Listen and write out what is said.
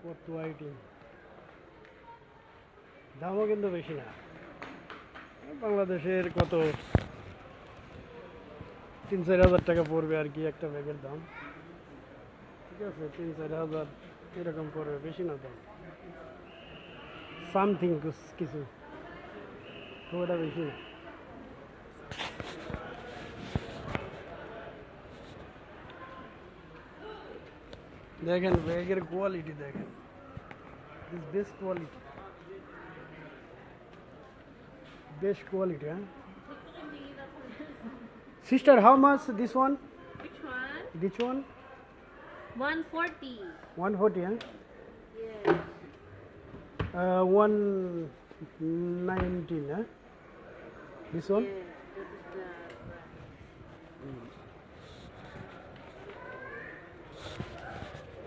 কত আইটেম, দামও কিন্তু বেশি না। বাংলাদেশের কত 3-4 হাজার টাকা পড়বে আর কি একটা ব্যাগের দাম। ঠিক আছে, 3-4 হাজার এরকম পড়বে, বেশি না দাম, সামথিং কিছু, খুব একটা বেশি না। দেখেন ব্যাগের কোয়ালিটি, দেখেন this best quality, best quality. হ্যাঁ sister, how much this one? Which one? This one 140. 140, হ্যাঁ Yes. 119, হ্যাঁ দিস ওয়ান Yes.